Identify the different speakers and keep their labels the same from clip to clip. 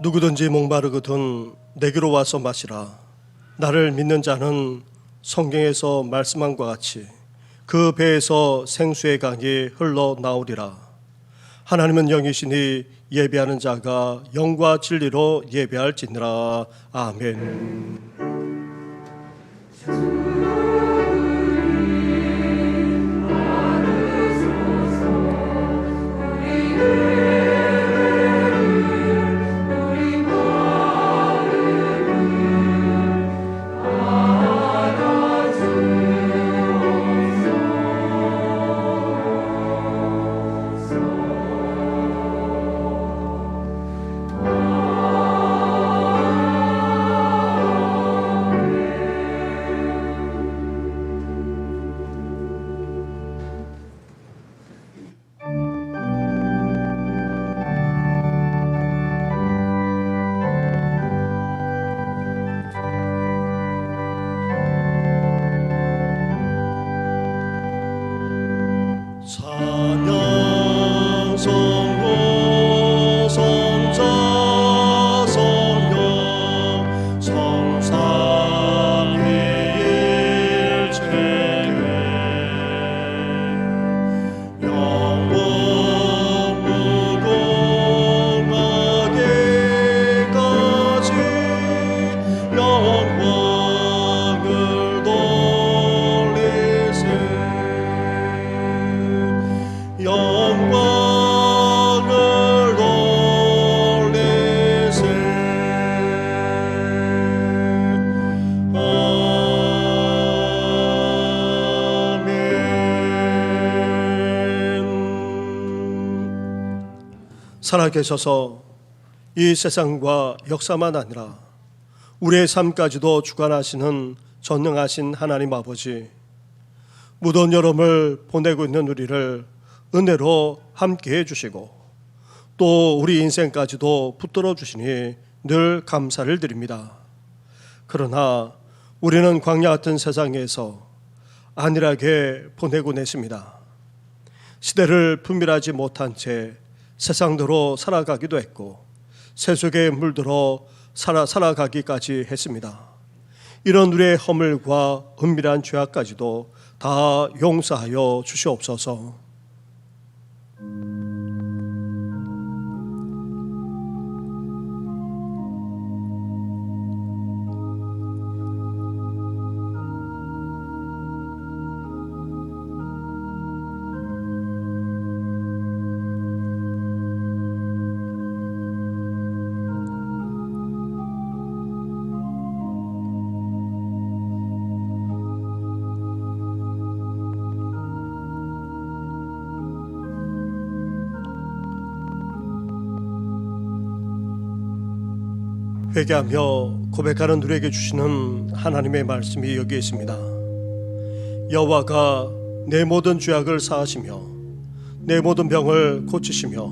Speaker 1: 누구든지 목마르거든 내게로 와서 마시라. 나를 믿는 자는 성경에서 말씀한 것 같이 그 배에서 생수의 강이 흘러나오리라. 하나님은 영이시니 예배하는 자가 영과 진리로 예배할지니라. 아멘. 살아계셔서 이 세상과 역사만 아니라 우리의 삶까지도 주관하시는 전능하신 하나님 아버지, 무더운 여름을 보내고 있는 우리를 은혜로 함께 해주시고 또 우리 인생까지도 붙들어 주시니 늘 감사를 드립니다. 그러나 우리는 광야 같은 세상에서 안일하게 보내고 냈습니다. 시대를 분별하지 못한 채 세상대로 살아가기도 했고 세속에 물들어 살아가기까지 했습니다. 이런 우리의 허물과 은밀한 죄악까지도 다 용서하여 주시옵소서. 회개하며 고백하는 우리에게 주시는 하나님의 말씀이 여기에 있습니다. 여호와가 내 모든 죄악을 사하시며 내 모든 병을 고치시며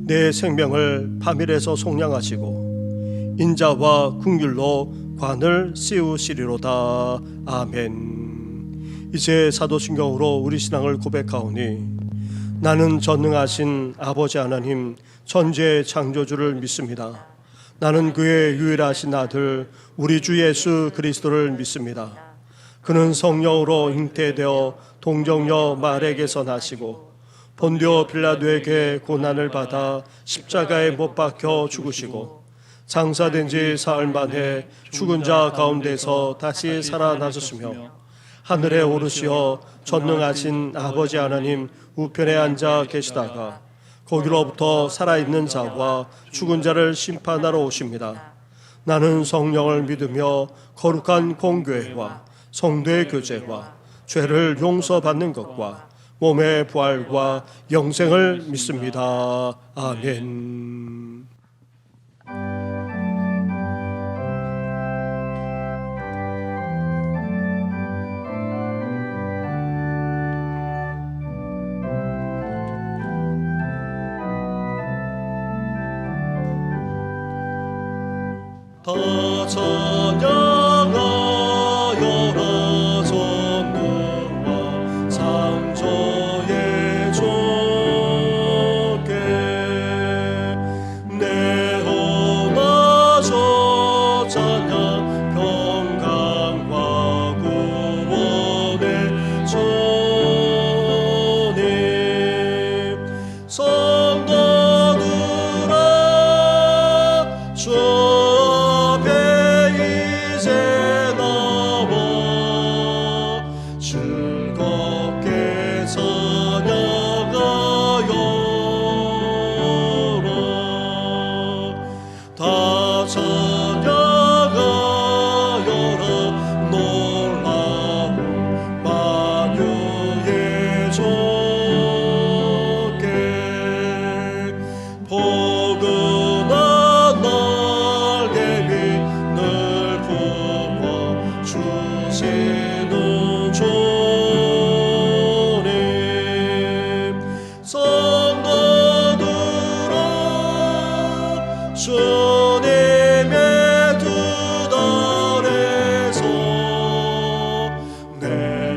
Speaker 1: 내 생명을 밤일에서 속량하시고 인자와 긍휼로 관을 씌우시리로다. 아멘. 이제 사도신경으로 우리 신앙을 고백하오니 나는 전능하신 아버지 하나님 천지의 창조주를 믿습니다. 나는 그의 유일하신 아들 우리 주 예수 그리스도를 믿습니다. 그는 성령으로 잉태되어 동정녀 마리아에게서 나시고 본디오 빌라도에게 고난을 받아 십자가에 못 박혀 죽으시고 장사된 지 사흘 만에 죽은 자 가운데서 다시 살아나셨으며 하늘에 오르시어 전능하신 아버지 하나님 우편에 앉아 계시다가 거기로부터 살아있는 자와 죽은 자를 심판하러 오십니다. 나는 성령을 믿으며 거룩한 공교회와 성도의 교제와 죄를 용서받는 것과 몸의 부활과 영생을 믿습니다. 아멘. 다 찬양하여라 전능한 창조의 주께 내 찬양하여라 놀라운 만유의 주께 포근한 날개 위 늘 품어 주시는 주님 성도들아 주님의 두 달에서 내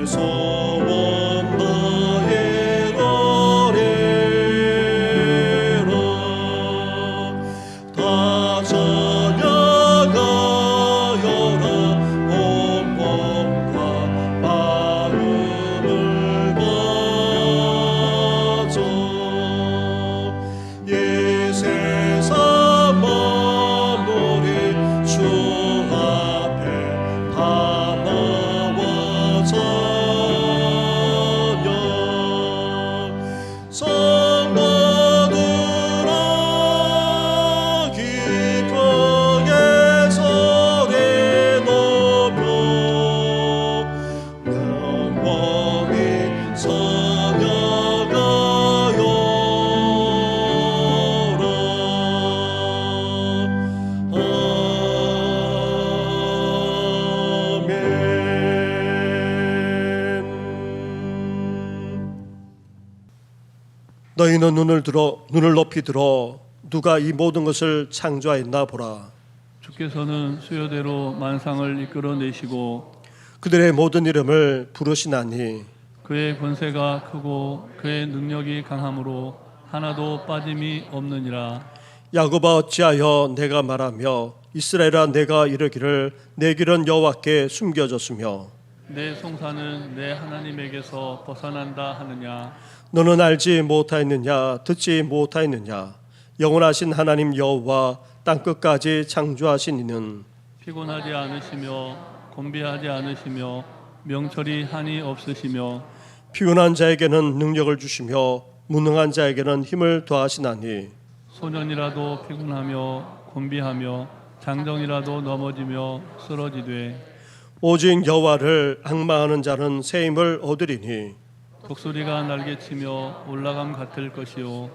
Speaker 1: 소원 다해가리라 다 찬양하여라 온 몸과 마음을 가져 이 세상 만물이 주 앞에 다 나와 찬양 성도들아 기쁘게 소리 높여 영원히 너희는 눈을 높이 들어 누가 이 모든 것을 창조하였나 보라.
Speaker 2: 주께서는 수요대로 만상을 이끌어내시고
Speaker 1: 그들의 모든 이름을 부르시나니
Speaker 2: 그의 권세가 크고 그의 능력이 강함으로 하나도 빠짐이 없느니라.
Speaker 1: 야곱아 어찌하여 내가 말하며 이스라엘아 내가 이르기를 내 길은 여호와께 숨겨졌으며
Speaker 2: 내 송사는 내 하나님에게서 벗어난다 하느냐.
Speaker 1: 너는 알지 못하였느냐 듣지 못하였느냐 영원하신 하나님 여호와 땅끝까지 창조하신 이는
Speaker 2: 피곤하지 않으시며 곤비하지 않으시며 명철이 한이 없으시며
Speaker 1: 피곤한 자에게는 능력을 주시며 무능한 자에게는 힘을 더하시나니
Speaker 2: 소년이라도 피곤하며 곤비하며 장정이라도 넘어지며 쓰러지되
Speaker 1: 오직 여호와를 앙망하는 자는 새 힘을 얻으리니
Speaker 2: 독수리가 날개치며 올라감 같을 것이요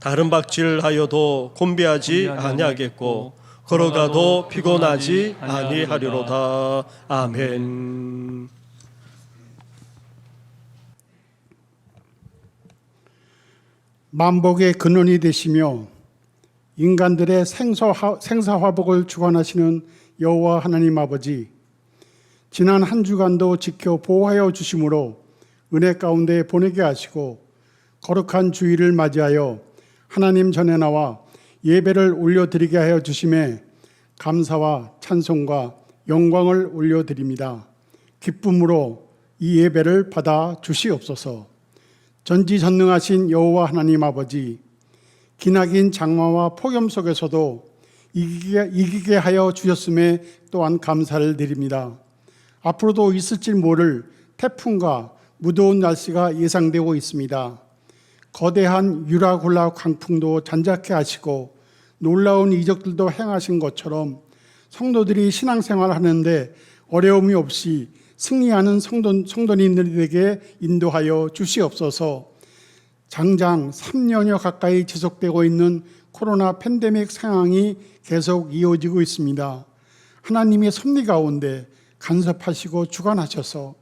Speaker 1: 다른 박질하여도 곤비하지 아니하겠고 걸어가도 피곤하지 아니하리로다. 아멘.
Speaker 3: 만복의 근원이 되시며 인간들의 생사화복을 주관하시는 여호와 하나님 아버지, 지난 한 주간도 지켜 보호하여 주심으로 은혜 가운데 보내게 하시고 거룩한 주일을 맞이하여 하나님 전에 나와 예배를 올려드리게 하여 주심에 감사와 찬송과 영광을 올려드립니다. 기쁨으로 이 예배를 받아 주시옵소서. 전지전능하신 여호와 하나님 아버지, 기나긴 장마와 폭염 속에서도 이기게 하여 주셨음에 또한 감사를 드립니다. 앞으로도 있을지 모를 태풍과 무더운 날씨가 예상되고 있습니다. 거대한 유라굴라 광풍도 잔잔케 하시고 놀라운 이적들도 행하신 것처럼 성도들이 신앙생활을 하는데 어려움이 없이 승리하는 성도님들에게 인도하여 주시옵소서. 장장 3년여 가까이 지속되고 있는 코로나 팬데믹 상황이 계속 이어지고 있습니다. 하나님의 섭리 가운데 간섭하시고 주관하셔서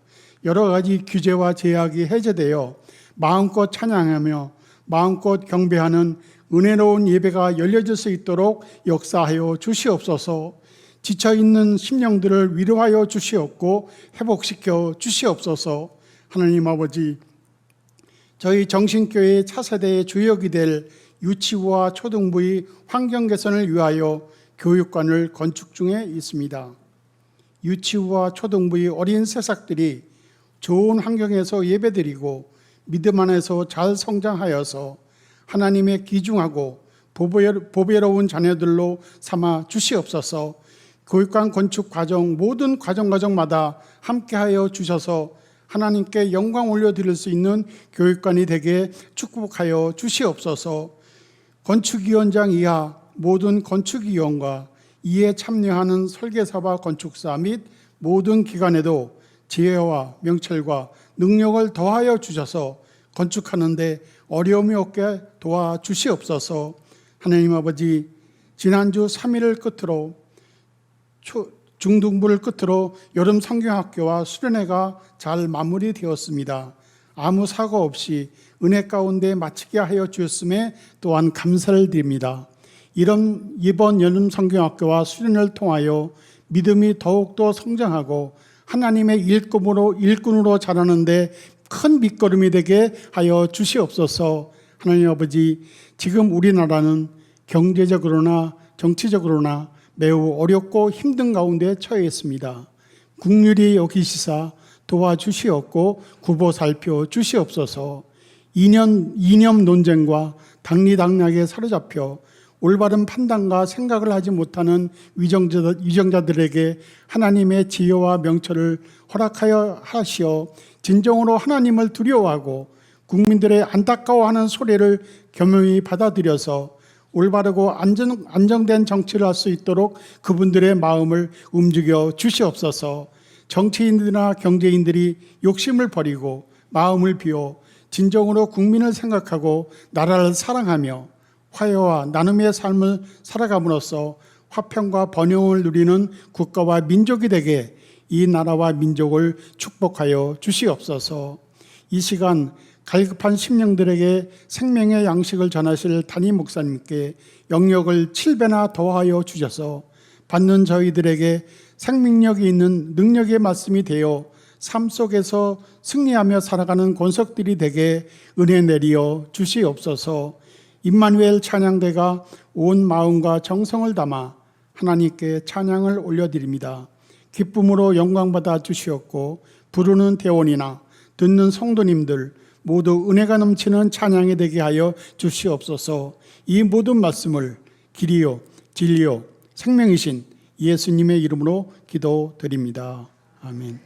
Speaker 3: 여러 가지 규제와 제약이 해제되어 마음껏 찬양하며 마음껏 경배하는 은혜로운 예배가 열려질 수 있도록 역사하여 주시옵소서. 지쳐있는 심령들을 위로하여 주시옵고 회복시켜 주시옵소서. 하나님 아버지, 저희 정신교회 차세대의 주역이 될 유치부와 초등부의 환경 개선을 위하여 교육관을 건축 중에 있습니다. 유치부와 초등부의 어린 새싹들이 좋은 환경에서 예배드리고 믿음 안에서 잘 성장하여서 하나님의 귀중하고 보배로운 자녀들로 삼아 주시옵소서. 교육관 건축 과정 모든 과정마다 함께하여 주셔서 하나님께 영광 올려드릴 수 있는 교육관이 되게 축복하여 주시옵소서. 건축위원장 이하 모든 건축위원과 이에 참여하는 설계사와 건축사 및 모든 기관에도 지혜와 명철과 능력을 더하여 주셔서 건축하는 데 어려움이 없게 도와주시옵소서. 하나님 아버지, 지난주 3일을 끝으로 중등부를 끝으로 여름 성경학교와 수련회가 잘 마무리되었습니다. 아무 사고 없이 은혜 가운데 마치게 하여 주셨음에 또한 감사를 드립니다. 이번 여름 성경학교와 수련회를 통하여 믿음이 더욱더 성장하고 하나님의 일꾼으로 자라는데 큰 밑거름이 되게 하여 주시옵소서. 하나님 아버지, 지금 우리나라는 경제적으로나 정치적으로나 매우 어렵고 힘든 가운데 처해 있습니다. 국률이 여기시사 도와주시옵고 구보 살펴 주시옵소서. 이념 논쟁과 당리당략에 사로잡혀 올바른 판단과 생각을 하지 못하는 위정자들에게 하나님의 지혜와 명철을 허락하여 하시어 진정으로 하나님을 두려워하고 국민들의 안타까워하는 소리를 겸허히 받아들여서 올바르고 안정된 정치를 할 수 있도록 그분들의 마음을 움직여 주시옵소서. 정치인들이나 경제인들이 욕심을 버리고 마음을 비워 진정으로 국민을 생각하고 나라를 사랑하며 화해와 나눔의 삶을 살아감으로써 화평과 번영을 누리는 국가와 민족이 되게 이 나라와 민족을 축복하여 주시옵소서. 이 시간 갈급한 심령들에게 생명의 양식을 전하실 담임 목사님께 영역을 7배나 더하여 주셔서 받는 저희들에게 생명력이 있는 능력의 말씀이 되어 삶 속에서 승리하며 살아가는 권석들이 되게 은혜 내리어 주시옵소서. 임마누엘 찬양대가 온 마음과 정성을 담아 하나님께 찬양을 올려드립니다. 기쁨으로 영광받아 주시옵고 부르는 대원이나 듣는 성도님들 모두 은혜가 넘치는 찬양이 되게 하여 주시옵소서. 이 모든 말씀을 길이요 진리요 생명이신 예수님의 이름으로 기도드립니다. 아멘.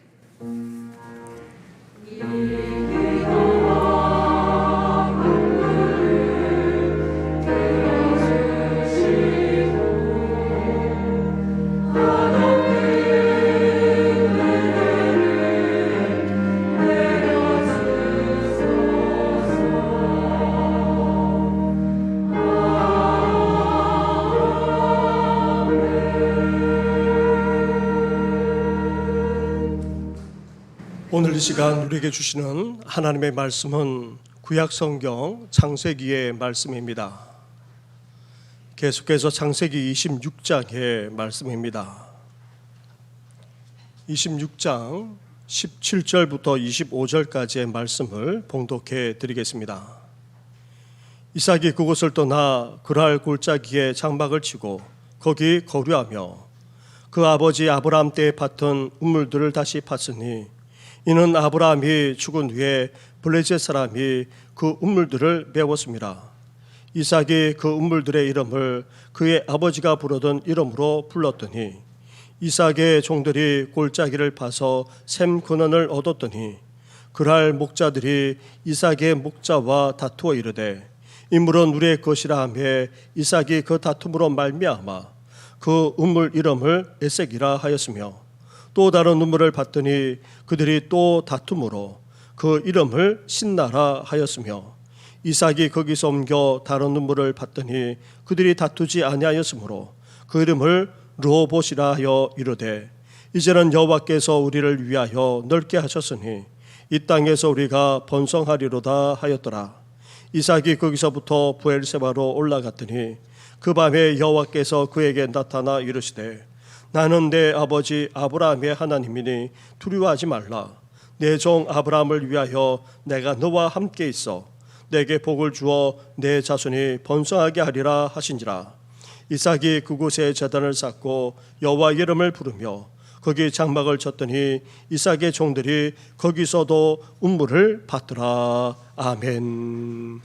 Speaker 1: 오늘 이 시간 우리에게 주시는 하나님의 말씀은 구약성경 창세기의 말씀입니다. 계속해서 창세기 26장의 말씀입니다. 26장 17절부터 25절까지의 말씀을 봉독해 드리겠습니다. 이삭이 그곳을 떠나 그랄 골짜기에 장막을 치고 거기 거류하며 그 아버지 아브라함 때에 팠던 우물들을 다시 팠으니 이는 아브라함이 죽은 후에 블레셋 사람이 그 우물들을 메웠습니다. 이삭이 그 우물들의 이름을 그의 아버지가 부르던 이름으로 불렀더니 이삭의 종들이 골짜기를 파서 샘 근원을 얻었더니 그랄 목자들이 이삭의 목자와 다투어 이르되 이 물은 우리의 것이라 하며 이삭이 그 다툼으로 말미암아 그 우물 이름을 에색이라 하였으며 또 다른 우물을 봤더니 그들이 또 다툼으로 그 이름을 신나라 하였으며 이삭이 거기서 옮겨 다른 우물을 봤더니 그들이 다투지 아니하였으므로 그 이름을 르호봇이라 하여 이르되 이제는 여호와께서 우리를 위하여 넓게 하셨으니 이 땅에서 우리가 번성하리로다 하였더라. 이삭이 거기서부터 브엘세바로 올라갔더니 그 밤에 여호와께서 그에게 나타나 이르시되 나는 내 아버지 아브라함의 하나님이니 두려워하지 말라. 내 종 아브라함을 위하여 내가 너와 함께 있어 내게 복을 주어 내 자손이 번성하게 하리라 하신지라. 이삭이 그곳에 제단을 쌓고 여호와 이름을 부르며 거기 장막을 쳤더니 이삭의 종들이 거기서도 운물을 받더라. 아멘.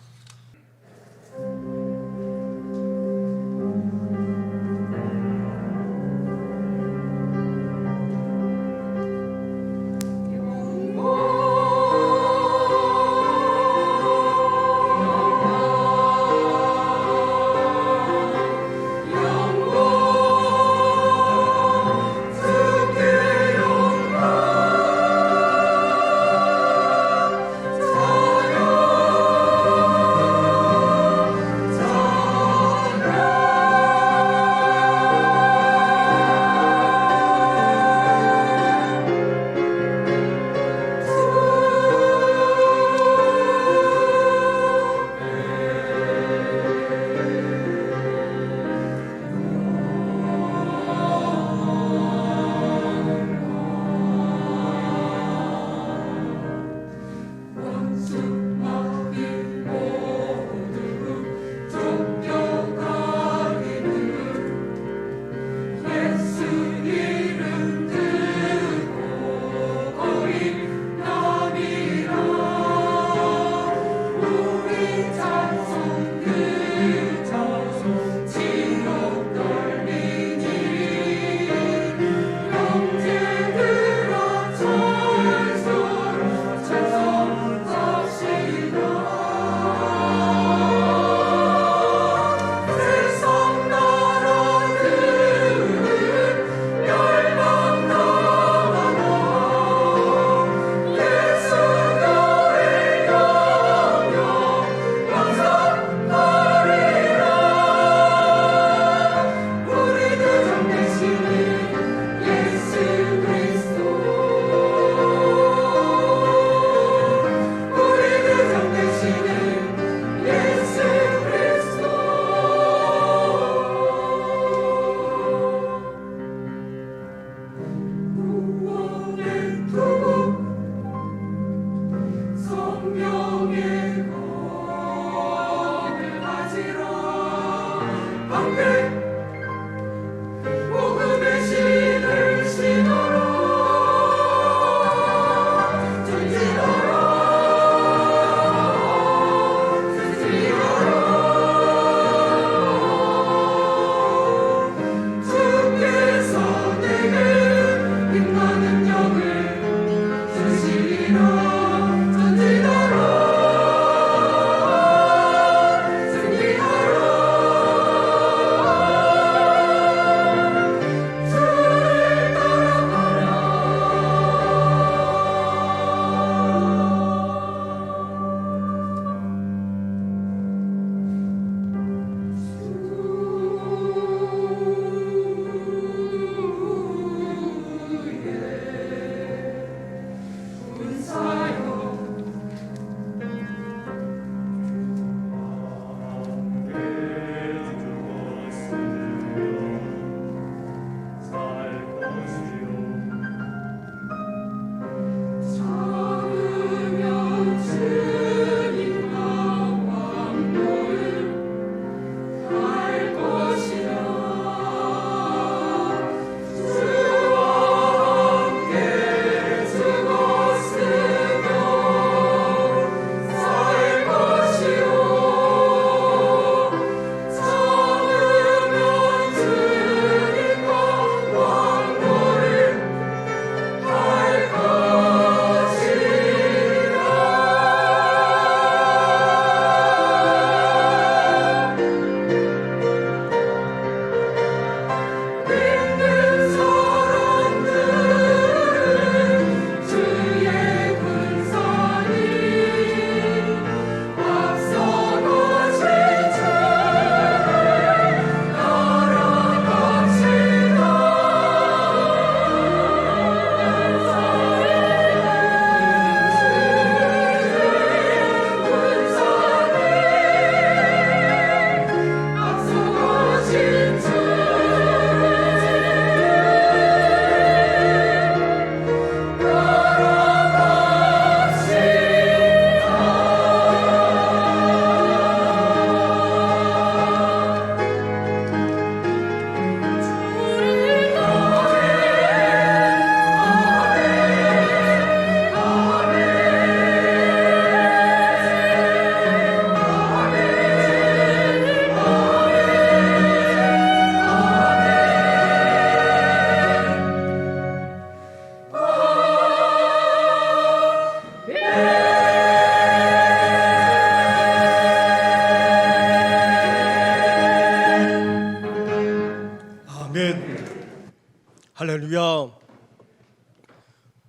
Speaker 1: 할렐루야.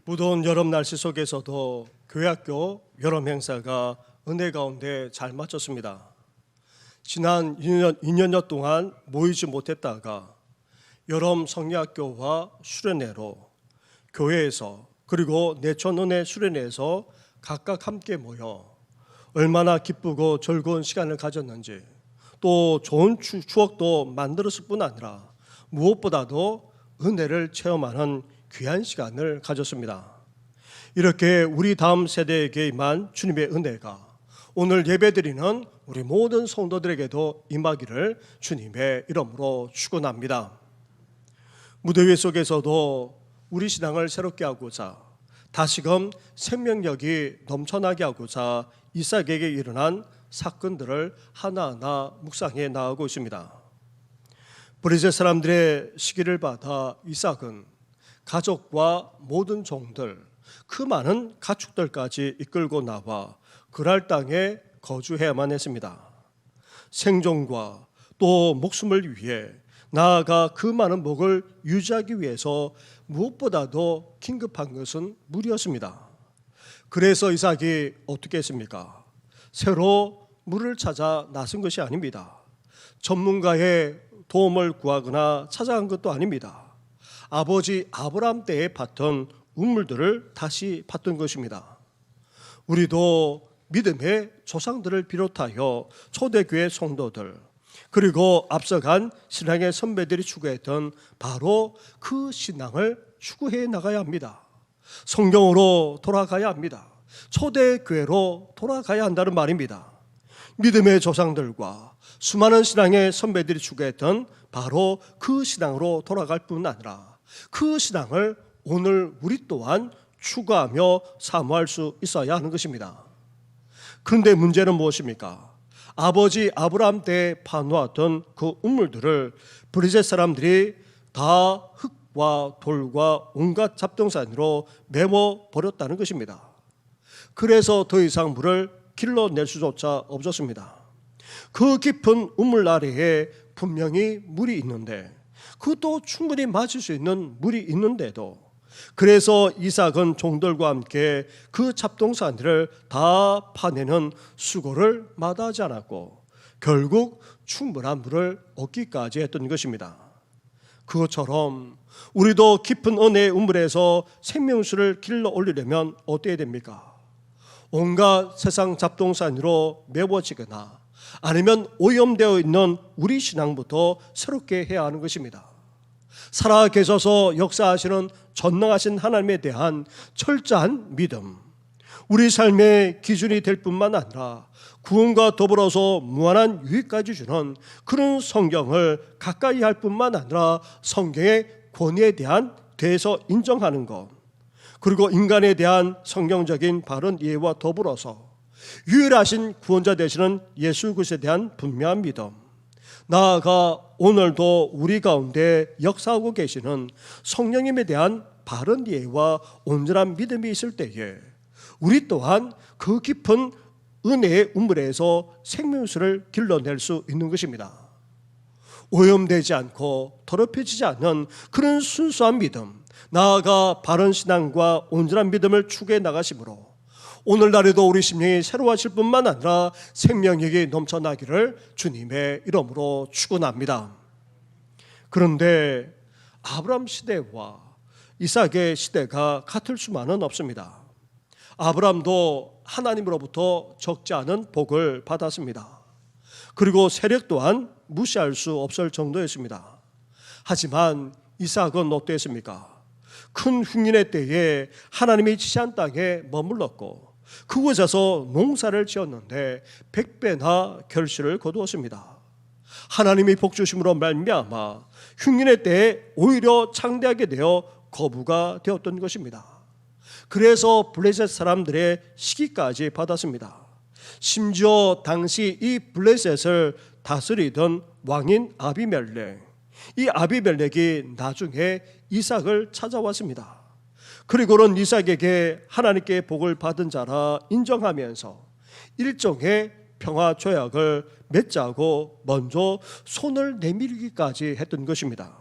Speaker 1: 무더운 여름 날씨 속에서도 교회학교 여름 행사가 은혜 가운데 잘 마쳤습니다. 지난 2년여 동안 모이지 못했다가 여름 성리학교와 수련회로 교회에서 그리고 내촌은혜 수련회에서 각각 함께 모여 얼마나 기쁘고 즐거운 시간을 가졌는지, 또 좋은 추억도 만들었을 뿐 아니라 무엇보다도 은혜를 체험하는 귀한 시간을 가졌습니다. 이렇게 우리 다음 세대에게 임한 주님의 은혜가 오늘 예배드리는 우리 모든 성도들에게도 임하기를 주님의 이름으로 축원합니다. 무대 위 속에서도 우리 신앙을 새롭게 하고자 다시금 생명력이 넘쳐나게 하고자 이삭에게 일어난 사건들을 하나하나 묵상해 나가고 있습니다. 브레셋 사람들의 시기를 받아 이삭은 가족과 모든 종들, 그 많은 가축들까지 이끌고 나와 그랄 땅에 거주해야만 했습니다. 생존과 또 목숨을 위해 나아가 그 많은 목을 유지하기 위해서 무엇보다도 긴급한 것은 물이었습니다. 그래서 이삭이 어떻게 했습니까? 새로 물을 찾아 나선 것이 아닙니다. 전문가의 도움을 구하거나 찾아간 것도 아닙니다. 아버지 아브라함 때에 봤던 우물들을 다시 봤던 것입니다. 우리도 믿음의 조상들을 비롯하여 초대교회 성도들, 그리고 앞서간 신앙의 선배들이 추구했던 바로 그 신앙을 추구해 나가야 합니다. 성경으로 돌아가야 합니다. 초대교회로 돌아가야 한다는 말입니다. 믿음의 조상들과 수많은 신앙의 선배들이 추구했던 바로 그 신앙으로 돌아갈 뿐 아니라 그 신앙을 오늘 우리 또한 추구하며 사모할 수 있어야 하는 것입니다. 그런데 문제는 무엇입니까? 아버지 아브라함 때 파놓았던 그 우물들을 브리셋 사람들이 다 흙과 돌과 온갖 잡동사니로 메워버렸다는 것입니다. 그래서 더 이상 물을 길러낼 수조차 없었습니다. 그 깊은 우물 아래에 분명히 물이 있는데, 그것도 충분히 마실 수 있는 물이 있는데도, 그래서 이삭은 종들과 함께 그 잡동사니를 다 파내는 수고를 마다하지 않았고 결국 충분한 물을 얻기까지 했던 것입니다. 그것처럼 우리도 깊은 은혜의 우물에서 생명수를 길러 올리려면 어떻게 됩니까? 온갖 세상 잡동사니로 메워지거나 아니면 오염되어 있는 우리 신앙부터 새롭게 해야 하는 것입니다. 살아 계셔서 역사하시는 전능하신 하나님에 대한 철저한 믿음, 우리 삶의 기준이 될 뿐만 아니라 구원과 더불어서 무한한 유익까지 주는 그런 성경을 가까이 할 뿐만 아니라 성경의 권위에 대해서 인정하는 것, 그리고 인간에 대한 성경적인 바른 이해와 더불어서 유일하신 구원자 되시는 예수 그리스도에 대한 분명한 믿음, 나아가 오늘도 우리 가운데 역사하고 계시는 성령님에 대한 바른 이해와 온전한 믿음이 있을 때에 우리 또한 그 깊은 은혜의 우물에서 생명수를 길러낼 수 있는 것입니다. 오염되지 않고 더럽혀지지 않는 그런 순수한 믿음, 나아가 바른 신앙과 온전한 믿음을 추구해 나가심으로 오늘날에도 우리 심령이 새로워질 뿐만 아니라 생명력이 넘쳐나기를 주님의 이름으로 축원합니다. 그런데 아브라함 시대와 이삭의 시대가 같을 수만은 없습니다. 아브라함도 하나님으로부터 적지 않은 복을 받았습니다. 그리고 세력 또한 무시할 수 없을 정도였습니다. 하지만 이삭은 어땠습니까? 큰 흉년의 때에 하나님이 지시한 땅에 머물렀고 그곳에서 농사를 지었는데 100배나 결실을 거두었습니다. 하나님이 복주심으로 말미암아 흉년의 때에 오히려 창대하게 되어 거부가 되었던 것입니다. 그래서 블레셋 사람들의 시기까지 받았습니다. 심지어 당시 이 블레셋을 다스리던 왕인 아비멜렉, 이 아비멜렉이 나중에 이삭을 찾아왔습니다. 그리고는 이삭에게 하나님께 복을 받은 자라 인정하면서 일종의 평화 조약을 맺자고 먼저 손을 내밀기까지 했던 것입니다.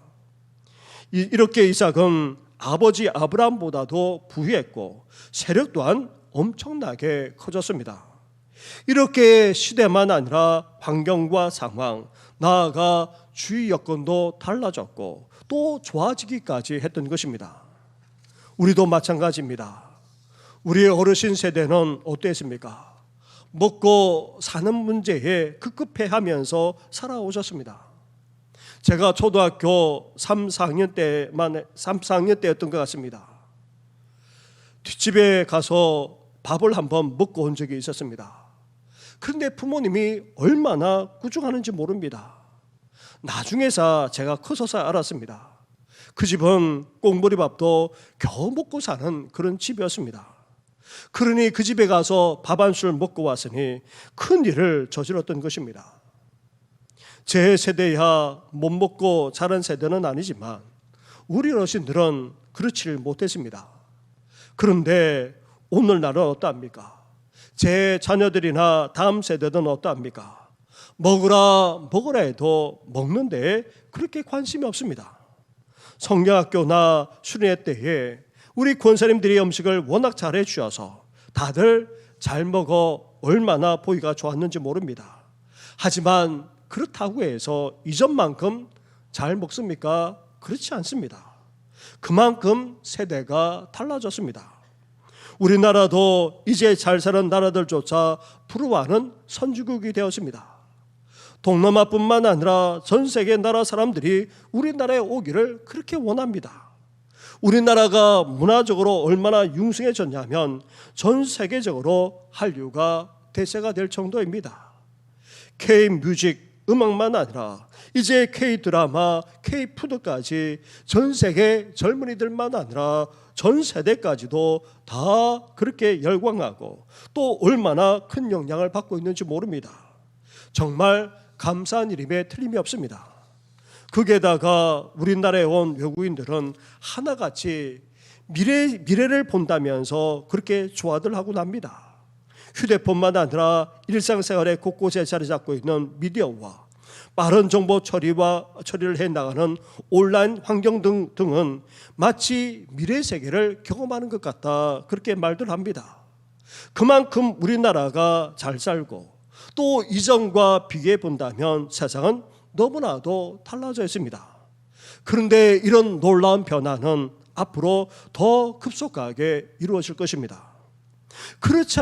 Speaker 1: 이렇게 이삭은 아버지 아브라함보다도 부유했고 세력 또한 엄청나게 커졌습니다. 이렇게 시대만 아니라 환경과 상황, 나아가 주위 여건도 달라졌고 또 좋아지기까지 했던 것입니다. 우리도 마찬가지입니다. 우리의 어르신 세대는 어땠습니까? 먹고 사는 문제에 급급해하면서 살아오셨습니다. 제가 초등학교 3, 4학년 때였던 것 같습니다. 뒷집에 가서 밥을 한번 먹고 온 적이 있었습니다. 그런데 부모님이 얼마나 꾸중하는지 모릅니다. 나중에서 제가 커서서 알았습니다. 그 집은 꽁보리밥도 겨우 먹고 사는 그런 집이었습니다. 그러니 그 집에 가서 밥 한 술 먹고 왔으니 큰 일을 저질렀던 것입니다. 제 세대야 못 먹고 자란 세대는 아니지만 우리 어르신들은 그렇지를 못했습니다. 그런데 오늘날은 어떠합니까? 제 자녀들이나 다음 세대는 어떠합니까? 먹으라 해도 먹는데 그렇게 관심이 없습니다. 성경학교나 수련회 때에 우리 권사님들이 음식을 워낙 잘해 주셔서 다들 잘 먹어 얼마나 보기가 좋았는지 모릅니다. 하지만 그렇다고 해서 이전만큼 잘 먹습니까? 그렇지 않습니다. 그만큼 세대가 달라졌습니다. 우리나라도 이제 잘 사는 나라들조차 부러워하는 선진국이 되었습니다. 동남아뿐만 아니라 전 세계 나라 사람들이 우리나라에 오기를 그렇게 원합니다. 우리나라가 문화적으로 얼마나 융성해졌냐면 전 세계적으로 한류가 대세가 될 정도입니다. K-뮤직, 음악만 아니라 이제 K-드라마, K-푸드까지 전 세계 젊은이들만 아니라 전 세대까지도 다 그렇게 열광하고 또 얼마나 큰 영향을 받고 있는지 모릅니다. 정말 감사한 일임에 틀림이 없습니다. 거기에다가 우리나라에 온 외국인들은 하나같이 미래를 본다면서 그렇게 좋아들 하고 납니다. 휴대폰만 아니라 일상생활의 곳곳에 자리 잡고 있는 미디어와 빠른 정보 처리를 해나가는 온라인 환경 등은 마치 미래 세계를 경험하는 것 같다, 그렇게 말들 합니다. 그만큼 우리나라가 잘 살고 또 이전과 비교해 본다면 세상은 너무나도 달라져 있습니다. 그런데 이런 놀라운 변화는 앞으로 더 급속하게 이루어질 것입니다. 그렇지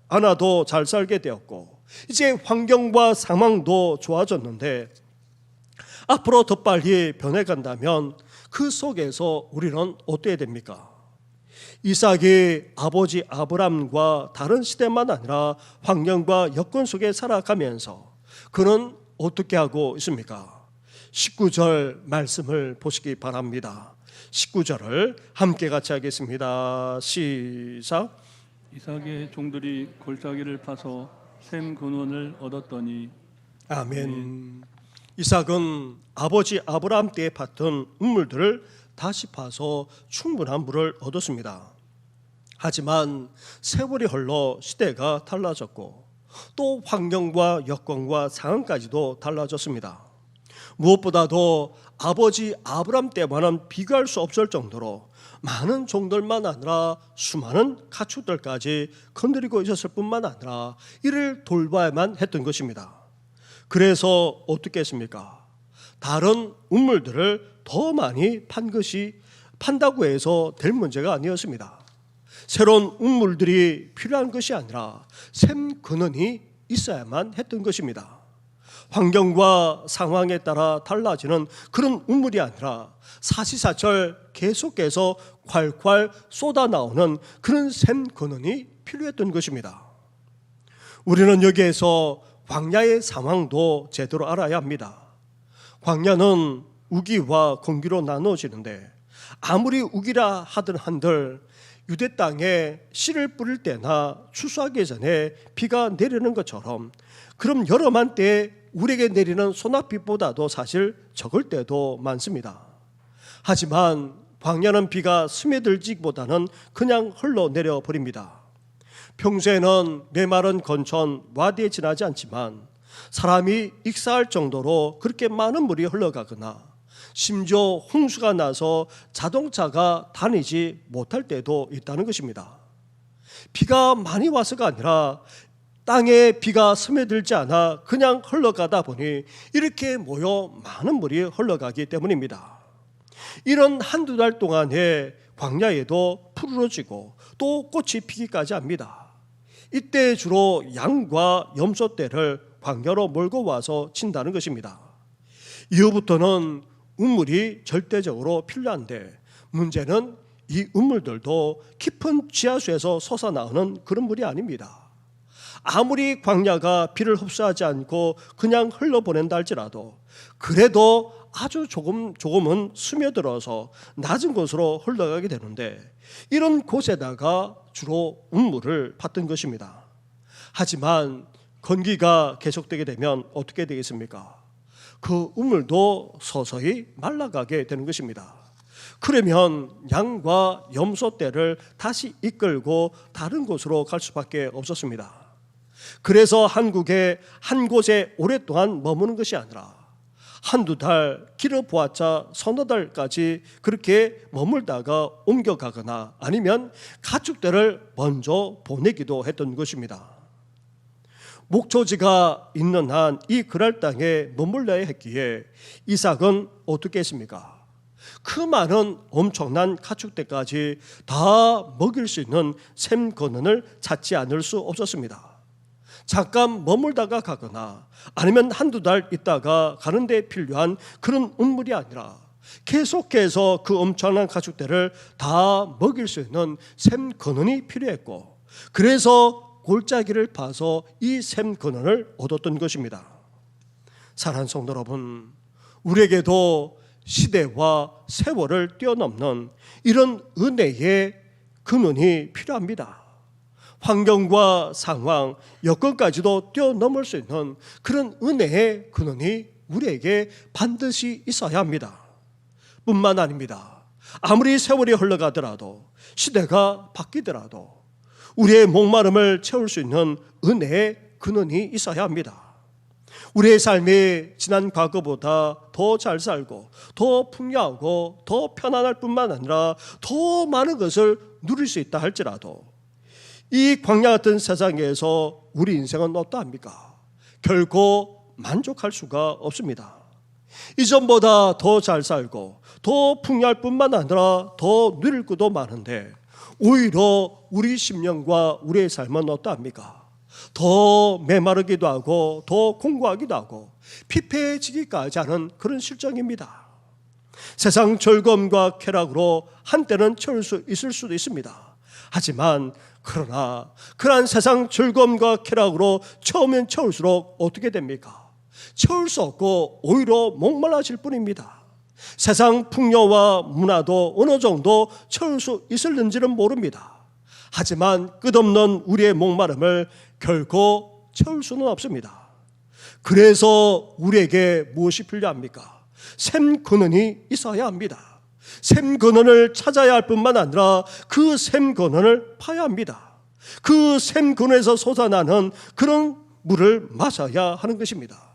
Speaker 1: 않아도 잘 살게 되었고 이제 환경과 상황도 좋아졌는데 앞으로 더 빨리 변해간다면 그 속에서 우리는 어떻게 됩니까? 이삭이 아버지 아브람과 다른 시대만 아니라 환경과 여건 속에 살아가면서 그는 어떻게 하고 있습니까? 19절 말씀을 보시기 바랍니다. 19절을 함께 같이 하겠습니다. 시작.
Speaker 2: 이삭의 종들이 골짜기를 파서 샘 근원을 얻었더니
Speaker 1: 아멘. 이삭은 아버지 아브라함 때에 팠던 우물들을 다시 파서 충분한 물을 얻었습니다. 하지만 세월이 흘러 시대가 달라졌고 또 환경과 여건과 상황까지도 달라졌습니다. 무엇보다도 아버지 아브라함 때와는 비교할 수 없을 정도로 많은 종들만 아니라 수많은 가축들까지 건드리고 있었을 뿐만 아니라 이를 돌봐야만 했던 것입니다. 그래서 어떻게 했습니까? 다른 우물들을 더 많이 판다고 해서 될 문제가 아니었습니다. 새로운 우물들이 필요한 것이 아니라 샘 근원이 있어야만 했던 것입니다. 환경과 상황에 따라 달라지는 그런 우물이 아니라 사시사철 계속해서 콸콸 쏟아나오는 그런 샘 근원이 필요했던 것입니다. 우리는 여기에서 광야의 상황도 제대로 알아야 합니다. 광야는 우기와 건기로 나누어지는데 아무리 우기라 하든 한들 유대 땅에 씨를 뿌릴 때나 추수하기 전에 비가 내리는 것처럼 그럼 여름한 때에 우리에게 내리는 소낙비보다도 사실 적을 때도 많습니다. 하지만 광야는 비가 스며들지보다는 그냥 흘러내려 버립니다. 평소에는 메마른 건천 와디에 지나지 않지만 사람이 익사할 정도로 그렇게 많은 물이 흘러가거나 심지어 홍수가 나서 자동차가 다니지 못할 때도 있다는 것입니다. 비가 많이 와서가 아니라 땅에 비가 스며들지 않아 그냥 흘러가다 보니 이렇게 모여 많은 물이 흘러가기 때문입니다. 이런 한두 달 동안에 광야에도 푸르러지고 또 꽃이 피기까지 합니다. 이때 주로 양과 염소떼를 광야로 몰고 와서 친다는 것입니다. 이후부터는 우물이 절대적으로 필요한데 문제는 이 우물들도 깊은 지하수에서 솟아나오는 그런 물이 아닙니다. 아무리 광야가 비를 흡수하지 않고 그냥 흘러보낸다 할지라도 그래도 아주 조금은 스며들어서 낮은 곳으로 흘러가게 되는데 이런 곳에다가 주로 우물을 팠던 것입니다. 하지만 건기가 계속되게 되면 어떻게 되겠습니까? 그 우물도 서서히 말라가게 되는 것입니다. 그러면 양과 염소떼를 다시 이끌고 다른 곳으로 갈 수밖에 없었습니다. 그래서 한국에 한 곳에 오랫동안 머무는 것이 아니라 한두 달 길어보았자 서너 달까지 그렇게 머물다가 옮겨가거나 아니면 가축들을 먼저 보내기도 했던 것입니다. 목초지가 있는 한 이 그랄 땅에 머물러야 했기에 이삭은 어떻게 했습니까? 그 많은 엄청난 가축대까지 다 먹일 수 있는 샘 근원을 찾지 않을 수 없었습니다. 잠깐 머물다가 가거나 아니면 한두 달 있다가 가는 데 필요한 그런 우물이 아니라 계속해서 그 엄청난 가축대를 다 먹일 수 있는 샘 근원이 필요했고 그래서 골짜기를 파서 이 샘 근원을 얻었던 것입니다. 사랑하는 성도 여러분, 우리에게도 시대와 세월을 뛰어넘는 이런 은혜의 근원이 필요합니다. 환경과 상황, 여건까지도 뛰어넘을 수 있는 그런 은혜의 근원이 우리에게 반드시 있어야 합니다. 뿐만 아닙니다. 아무리 세월이 흘러가더라도 시대가 바뀌더라도 우리의 목마름을 채울 수 있는 은혜의 근원이 있어야 합니다. 우리의 삶이 지난 과거보다 더 잘 살고 더 풍요하고 더 편안할 뿐만 아니라 더 많은 것을 누릴 수 있다 할지라도 이 광야 같은 세상에서 우리 인생은 어떠합니까? 결코 만족할 수가 없습니다. 이전보다 더 잘 살고 더 풍요할 뿐만 아니라 더 누릴 것도 많은데 오히려 우리 심령과 우리의 삶은 어떠합니까? 더 메마르기도 하고 더 공고하기도 하고 피폐해지기까지 하는 그런 실정입니다. 세상 즐거움과 쾌락으로 한때는 채울 수 있을 수도 있습니다. 하지만 그러나 그러한 세상 즐거움과 쾌락으로 채우면 채울수록 어떻게 됩니까? 채울 수 없고 오히려 목말라질 뿐입니다. 세상 풍요와 문화도 어느 정도 채울 수 있을는지는 모릅니다. 하지만 끝없는 우리의 목마름을 결코 채울 수는 없습니다. 그래서 우리에게 무엇이 필요합니까? 샘 근원이 있어야 합니다. 샘 근원을 찾아야 할 뿐만 아니라 그 샘 근원을 파야 합니다. 그 샘 근원에서 솟아나는 그런 물을 마셔야 하는 것입니다.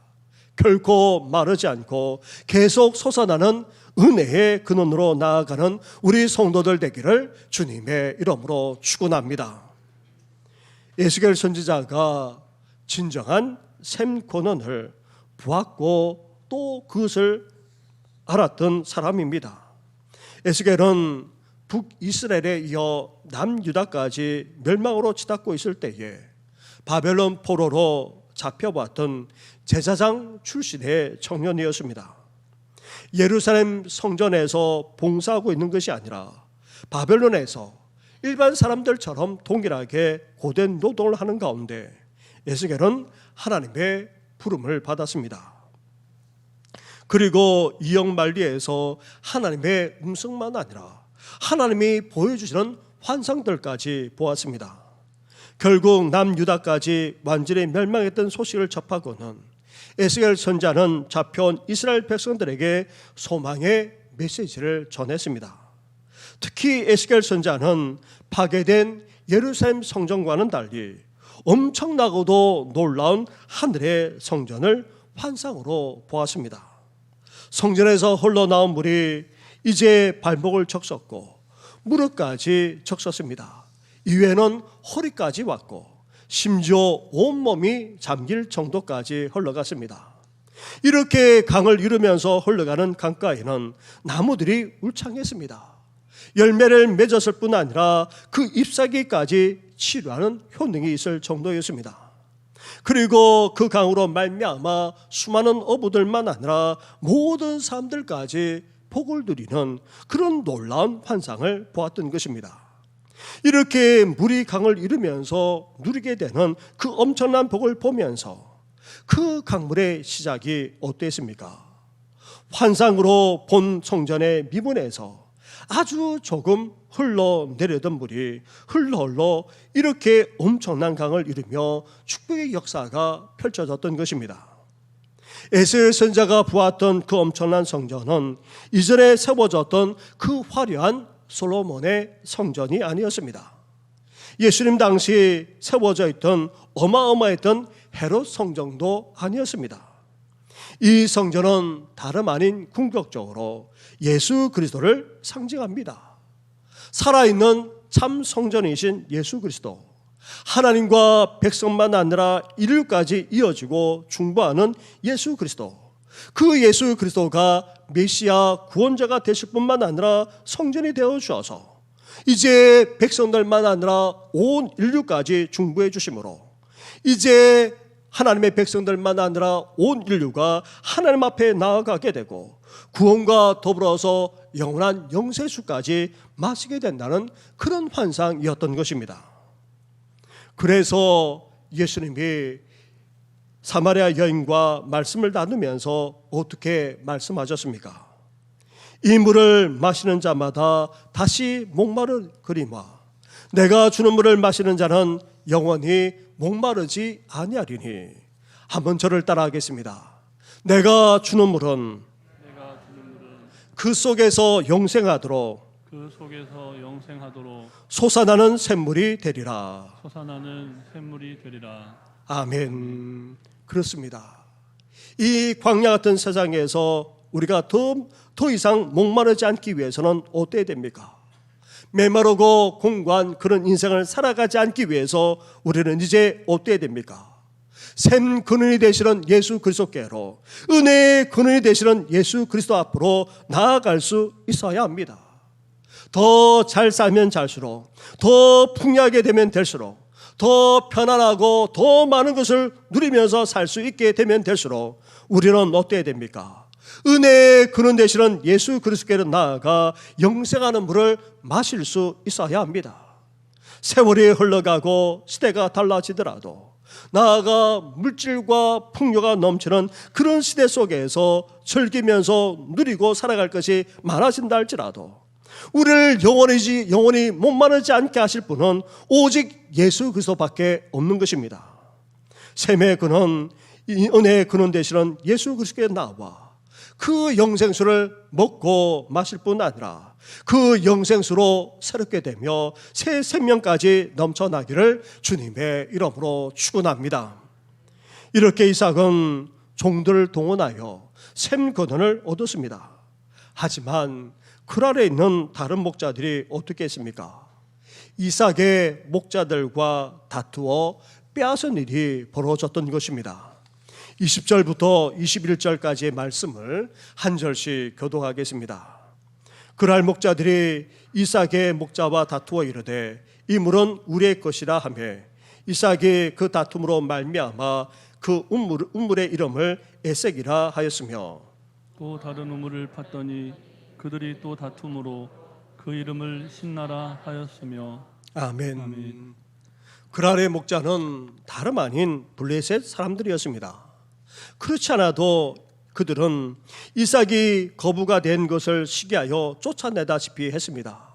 Speaker 1: 결코 마르지 않고 계속 솟아나는 은혜의 근원으로 나아가는 우리 성도들 되기를 주님의 이름으로 축원합니다. 에스겔 선지자가 진정한 샘 근원을 보았고 또 그것을 알았던 사람입니다. 에스겔은 북이스라엘에 이어 남유다까지 멸망으로 치닫고 있을 때에 바벨론 포로로 잡혀왔던 제사장 출신의 청년이었습니다. 예루살렘 성전에서 봉사하고 있는 것이 아니라 바벨론에서 일반 사람들처럼 동일하게 고된 노동을 하는 가운데 에스겔은 하나님의 부름을 받았습니다. 그리고 이역만리에서 하나님의 음성만 아니라 하나님이 보여주시는 환상들까지 보았습니다. 결국 남유다까지 완전히 멸망했던 소식을 접하고는 에스겔 선지자는 잡혀온 이스라엘 백성들에게 소망의 메시지를 전했습니다. 특히 에스겔 선지자는 파괴된 예루살렘 성전과는 달리 엄청나고도 놀라운 하늘의 성전을 환상으로 보았습니다. 성전에서 흘러나온 물이 이제 발목을 적셨고 무릎까지 적셨습니다. 이외에는 허리까지 왔고 심지어 온몸이 잠길 정도까지 흘러갔습니다. 이렇게 강을 이루면서 흘러가는 강가에는 나무들이 울창했습니다. 열매를 맺었을 뿐 아니라 그 잎사귀까지 치료하는 효능이 있을 정도였습니다. 그리고 그 강으로 말미암아 수많은 어부들만 아니라 모든 사람들까지 복을 누리는 그런 놀라운 환상을 보았던 것입니다. 이렇게 물이 강을 이루면서 누리게 되는 그 엄청난 복을 보면서 그 강물의 시작이 어땠습니까? 환상으로 본 성전의 미문에서 아주 조금 흘러내려던 물이 흘러 이렇게 엄청난 강을 이루며 축복의 역사가 펼쳐졌던 것입니다. 에스겔 선지자가 보았던 그 엄청난 성전은 이전에 세워졌던 그 화려한 솔로몬의 성전이 아니었습니다. 예수님 당시 세워져 있던 어마어마했던 헤롯 성전도 아니었습니다. 이 성전은 다름 아닌 궁극적으로 예수 그리스도를 상징합니다. 살아있는 참 성전이신 예수 그리스도, 하나님과 백성만 아니라 인류까지 이어지고 중보하는 예수 그리스도, 그 예수 그리스도가 메시아 구원자가 되실 뿐만 아니라 성전이 되어 주어서 이제 백성들만 아니라 온 인류까지 중보해 주심으로 이제 하나님의 백성들만 아니라 온 인류가 하나님 앞에 나아가게 되고 구원과 더불어서 영원한 영생수까지 마시게 된다는 그런 환상이었던 것입니다. 그래서 예수님이 사마리아 여인과 말씀을 나누면서 어떻게 말씀하셨습니까? 이 물을 마시는 자마다 다시 목마르거니와 내가 주는 물을 마시는 자는 영원히 목마르지 아니하리니. 한번 저를 따라하겠습니다. 내가 주는 물은 그 속에서 영생하도록 솟아나는 샘물이 되리라. 아멘. 그렇습니다. 이 광야 같은 세상에서 우리가 더 이상 목마르지 않기 위해서는 어때야 됩니까? 메마르고 공고한 그런 인생을 살아가지 않기 위해서 우리는 이제 어때야 됩니까? 샘 근원이 되시는 예수 그리스도께로, 은혜의 근원이 되시는 예수 그리스도 앞으로 나아갈 수 있어야 합니다. 더 잘 살면 잘수록, 더 풍요하게 되면 될수록, 더 편안하고 더 많은 것을 누리면서 살 수 있게 되면 될수록 우리는 어때야 됩니까? 은혜의 근원 되시는 예수 그리스도께로 나아가 영생하는 물을 마실 수 있어야 합니다. 세월이 흘러가고 시대가 달라지더라도 나아가 물질과 풍요가 넘치는 그런 시대 속에서 즐기면서 누리고 살아갈 것이 많아진다 할지라도 우리를 영원히 목마르지 않게 하실 분은 오직 예수 그리스도밖에 없는 것입니다. 샘의 근원, 은혜의 근원 되시는 예수 그리스도께 나와 그 영생수를 먹고 마실 뿐 아니라 그 영생수로 새롭게 되며 새 생명까지 넘쳐나기를 주님의 이름으로 축원합니다. 이렇게 이삭은 종들을 동원하여 샘 근원을 얻었습니다. 하지만 그 아래에 있는 다른 목자들이 어떻게 했습니까? 이삭의 목자들과 다투어 빼앗은 일이 벌어졌던 것입니다. 20절부터 21절까지의 말씀을 한 절씩 교독하겠습니다. 그날 목자들이 이삭의 목자와 다투어 이르되 이 물은 우리의 것이라 하며 이삭이 그 다툼으로 말미암아 그 우물의 이름을 에색이라 하였으며
Speaker 2: 또 다른 우물을 팠더니 그들이 또 다툼으로 그 이름을 신나라 하였으며
Speaker 1: 아멘. 그날의 목자는 다름 아닌 블레셋 사람들이었습니다. 그렇지 않아도 그들은 이삭이 거부가 된 것을 시기하여 쫓아내다시피 했습니다.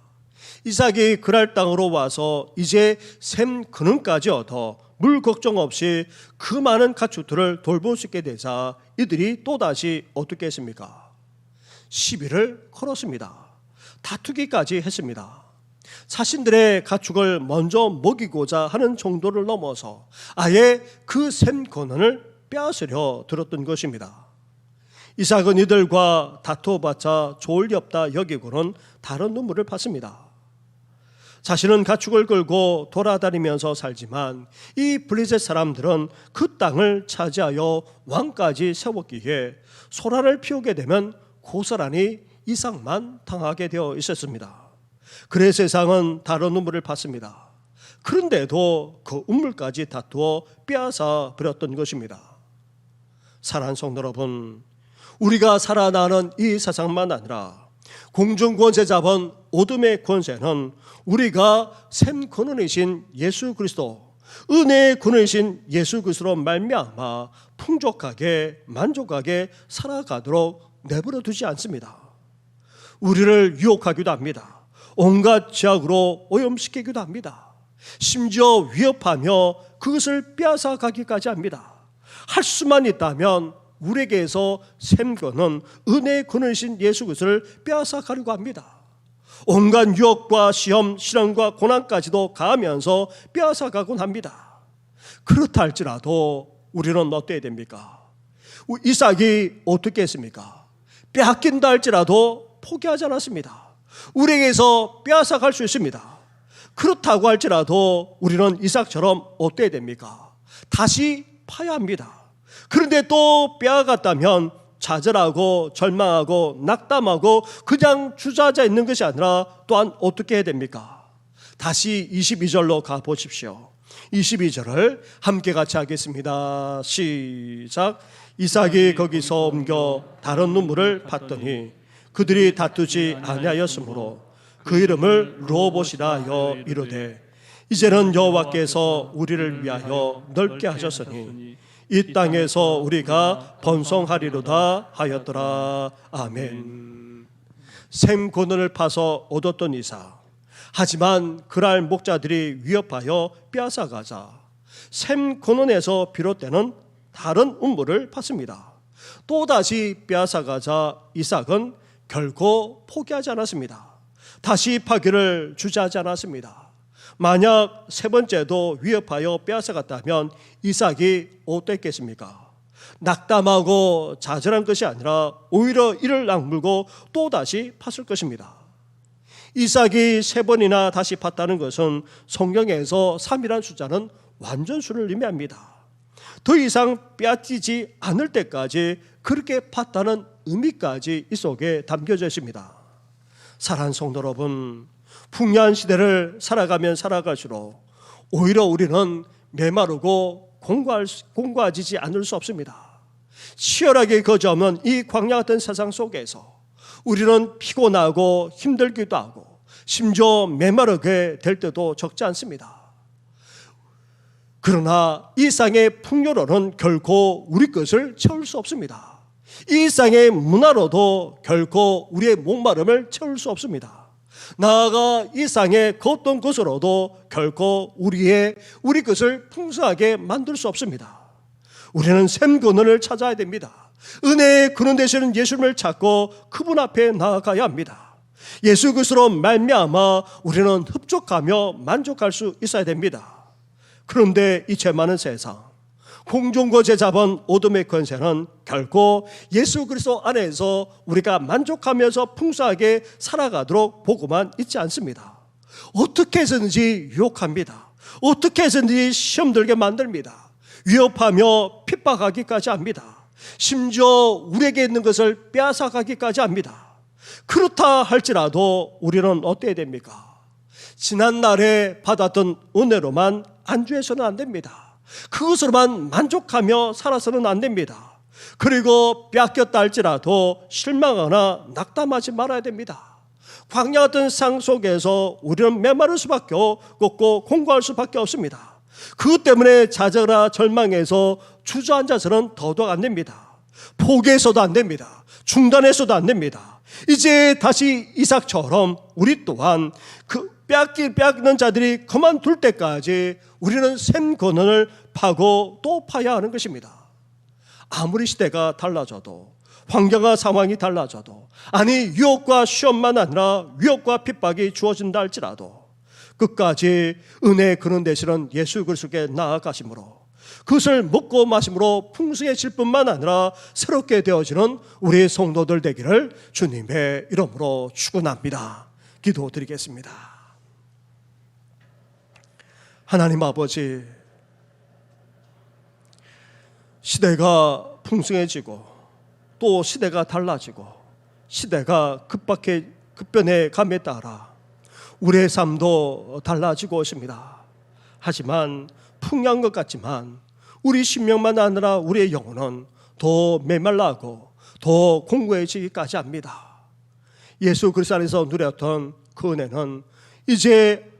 Speaker 1: 이삭이 그랄 땅으로 와서 이제 샘 근원까지 얻어 물 걱정 없이 그 많은 가축들을 돌볼 수 있게 되자 이들이 또다시 어떻게 했습니까? 시비를 걸었습니다. 다투기까지 했습니다. 자신들의 가축을 먼저 먹이고자 하는 정도를 넘어서 아예 그 샘 근원을 빼앗으려 들었던 것입니다. 이삭은 이들과 다투어봤자 좋을 리 없다 여기고는 다른 눈물을 받습니다. 자신은 가축을 끌고 돌아다니면서 살지만 이 블레셋 사람들은 그 땅을 차지하여 왕까지 세웠기에 소란을 피우게 되면 고스란히 이삭만 당하게 되어 있었습니다. 그래서 이삭은 다른 눈물을 받습니다. 그런데도 그 운물까지 다투어 빼앗아 버렸던 것입니다. 사랑하는 성도 여러분, 우리가 살아나는 이 세상만 아니라 공중 권세 잡은 어둠의 권세는 우리가 샘 근원이신 예수 그리스도, 은혜의 근원이신 예수 그리스도로 말미암아 풍족하게 만족하게 살아가도록 내버려 두지 않습니다. 우리를 유혹하기도 합니다. 온갖 죄악으로 오염시키기도 합니다. 심지어 위협하며 그것을 빼앗아 가기까지 합니다. 할 수만 있다면 우리에게서 샘거는 은혜의 근원이신 예수 그리스도를 빼앗아 가려고 합니다. 온갖 유혹과 시험, 시련과 고난까지도 가하면서 빼앗아 가곤 합니다. 그렇다 할지라도 우리는 어때야 됩니까? 이삭이 어떻게 했습니까? 빼앗긴다 할지라도 포기하지 않았습니다. 우리에게서 빼앗아 갈 수 있습니다. 그렇다고 할지라도 우리는 이삭처럼 어때야 됩니까? 다시 파야 합니다. 그런데 또 빼앗갔다면 좌절하고 절망하고 낙담하고 그냥 주저앉아 있는 것이 아니라 또한 어떻게 해야 됩니까? 다시 22절로 가보십시오. 22절을 함께 같이 하겠습니다. 시작. 이삭이 거기서 옮겨 다른 눈물을 받더니 그들이 다투지 아니하였으므로 그 이름을 르호봇이라 하여 이르되 이제는 여호와께서 우리를 위하여 넓게 하셨으니 이 땅에서 우리가 번성하리로다 하였더라. 아멘. 샘 근원을 파서 얻었던 이삭, 하지만 그날 목자들이 위협하여 빼앗아가자 샘 근원에서 비롯되는 다른 음물을 팠습니다. 또다시 빼앗아가자 이삭은 결코 포기하지 않았습니다. 다시 파기를 주저하지 않았습니다. 만약 세 번째도 위협하여 빼앗아갔다면 이삭이 어땠겠습니까? 낙담하고 좌절한 것이 아니라 오히려 이를 악물고 또다시 팠을 것입니다. 이삭이 세 번이나 다시 팠다는 것은 성경에서 3이라는 숫자는 완전수를 의미합니다. 더 이상 빼앗기지 않을 때까지 그렇게 팠다는 의미까지 이 속에 담겨져 있습니다. 사랑하는 성도 여러분, 풍요한 시대를 살아가면 살아갈수록 오히려 우리는 메마르고 공고해지지 않을 수 없습니다. 치열하게 거저없는 이 광야 같은 세상 속에서 우리는 피곤하고 힘들기도 하고 심지어 메마르게 될 때도 적지 않습니다. 그러나 이 땅의 풍요로는 결코 우리 것을 채울 수 없습니다. 이 땅의 문화로도 결코 우리의 목마름을 채울 수 없습니다. 나아가 이 땅의 어떤 것으로도 결코 우리 것을 풍성하게 만들 수 없습니다. 우리는 샘 근원을 찾아야 됩니다. 은혜의 근원 되시는 예수님을 찾고 그분 앞에 나아가야 합니다. 예수 그리스도로 말미암아 우리는 흡족하며 만족할 수 있어야 됩니다. 그런데 이 죄 많은 세상, 공중거제 잡은 어둠의 권세는 결코 예수 그리스도 안에서 우리가 만족하면서 풍성하게 살아가도록 보고만 있지 않습니다. 어떻게 해서든지 유혹합니다. 어떻게 해서든지 시험 들게 만듭니다. 위협하며 핍박하기까지 합니다. 심지어 우리에게 있는 것을 빼앗아가기까지 합니다. 그렇다 할지라도 우리는 어때야 됩니까? 지난날에 받았던 은혜로만 안주해서는 안 됩니다. 그것으로만 만족하며 살아서는 안 됩니다. 그리고 빼앗겼다 할지라도 실망하거나 낙담하지 말아야 됩니다. 광야 같은 상 속에서 우리는 메마를 수밖에 없고 공고할 수밖에 없습니다. 그것 때문에 좌절하거나 절망해서 주저앉아서는 더더욱 안 됩니다. 포기해서도 안 됩니다. 중단해서도 안 됩니다. 이제 다시 이삭처럼 우리 또한 그 빼앗기는 자들이 그만둘 때까지 우리는 샘 근원을 파고 또 파야 하는 것입니다. 아무리 시대가 달라져도, 환경과 상황이 달라져도, 아니 유혹과 시험만 아니라 위협과 핍박이 주어진다 할지라도 끝까지 은혜의 근원 되시는 예수 그리스도께 나아가심으로 그것을 먹고 마심으로 풍성해질 뿐만 아니라 새롭게 되어지는 우리 성도들 되기를 주님의 이름으로 축원합니다. 기도드리겠습니다. 하나님 아버지, 시대가 풍성해지고 또 시대가 달라지고 시대가 급변해 감에 따라 우리의 삶도 달라지고 있습니다. 하지만 풍요한 것 같지만 우리 심령만 아니라 우리의 영혼은 더 메말라하고 더 공고해지기까지 합니다. 예수 그리스도 안에서 누렸던 그 은혜는 이제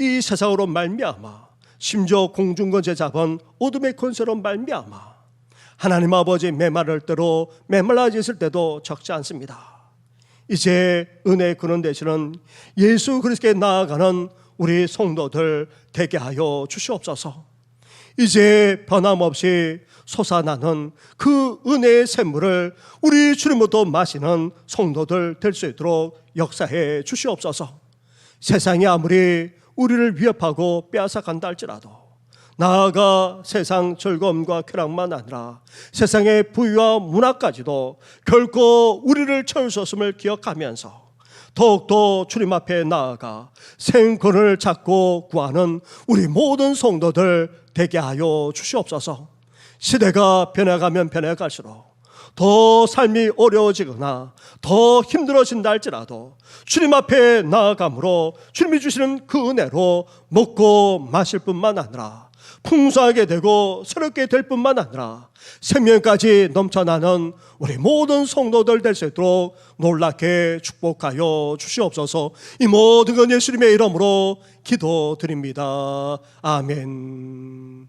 Speaker 1: 이 세상으로 말미암아, 심지어 공중권세 잡은 어둠의 권세로 말미암아 하나님 아버지 메마를 때로 메말라졌을 때도 적지 않습니다. 이제 은혜의 근원 되시는 예수 그리스도께 나아가는 우리 성도들 되게 하여 주시옵소서. 이제 변함없이 솟아나는 그 은혜의 샘물을 우리 주님으로부터 마시는 성도들 될 수 있도록 역사해 주시옵소서. 세상이 아무리 우리를 위협하고 빼앗아간다 할지라도 나아가 세상 즐거움과 쾌락만 아니라 세상의 부유와 문화까지도 결코 우리를 채울 수 없음을 기억하면서 더욱더 주님 앞에 나아가 생권을 찾고 구하는 우리 모든 성도들 되게 하여 주시옵소서. 시대가 변해가면 변해갈수록 더 삶이 어려워지거나 더 힘들어진다 할지라도 주님 앞에 나아감으로 주님이 주시는 그 은혜로 먹고 마실 뿐만 아니라 풍성하게 되고 새롭게 될 뿐만 아니라 생명까지 넘쳐나는 우리 모든 성도들 될 수 있도록 놀랍게 축복하여 주시옵소서. 이 모든 건 예수님의 이름으로 기도드립니다. 아멘.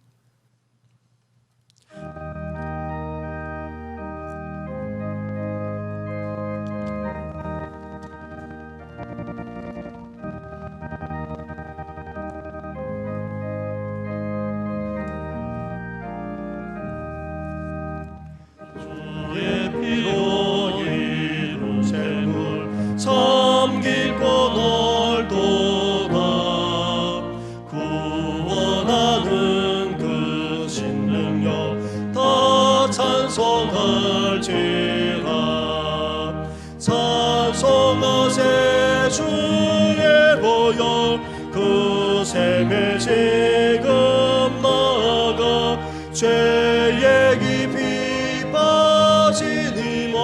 Speaker 1: 섬 깊고 넓도다. 구원하는 그 신능력 다 찬송할지라. 찬송하세 주의 보혈 그 샘에 지금 나아가 죄의 깊이 빠진 이 몸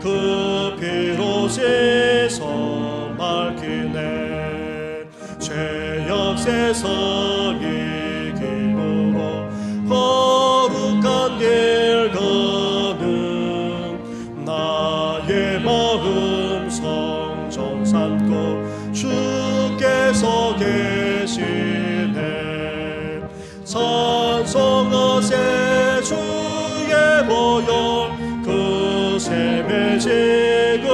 Speaker 1: 그 피로 씻어 밝히네. 죄역세서 이 길으로 거룩한 길 가는 나의 마음 성전 삼고 주께서 계시네. 찬송하세 주의 보혈 그 샘에 지금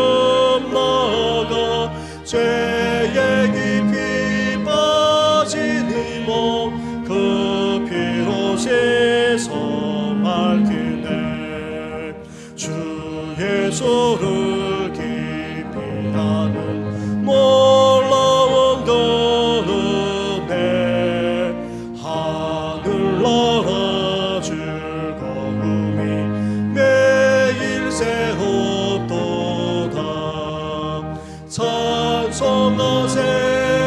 Speaker 1: 나아가 죄의 깊이 빠진 이 몸 그 피로 씻어 밝히네. 주 예수를 깊이 아는 놀라운 그 은혜 하늘나라 즐거움이 매일 새롭도다. 찬송하세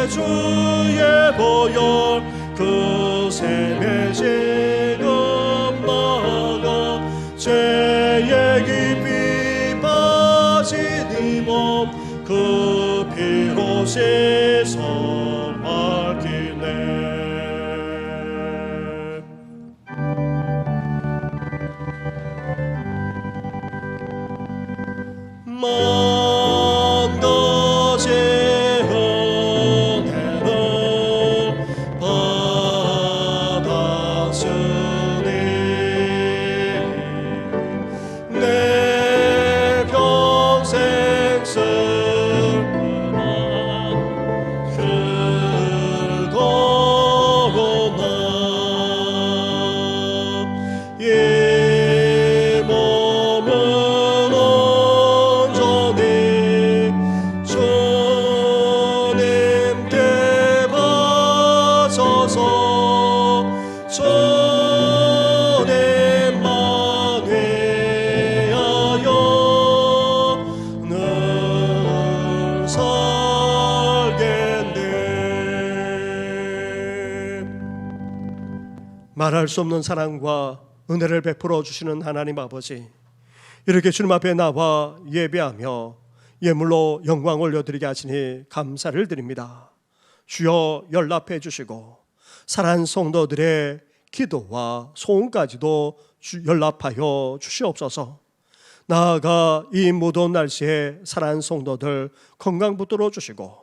Speaker 1: 주의 보혈 그 샘에 지금 나아가 죄의 깊이 빠진 이 몸 그 피로 씻어 밝히네. 만 가지 은혜를 받았으니 내 평생 슬픔 긁어 말할 수 없는 사랑과 은혜를 베풀어 주시는 하나님 아버지, 이렇게 주님 앞에 나와 예배하며 예물로 영광 올려드리게 하시니 감사를 드립니다. 주여 연락해 주시고 사랑하는 성도들의 기도와 소원까지도 연락하여 주시옵소서. 나아가 이 무더운 날씨에 사랑하는 성도들 건강 붙들어 주시고,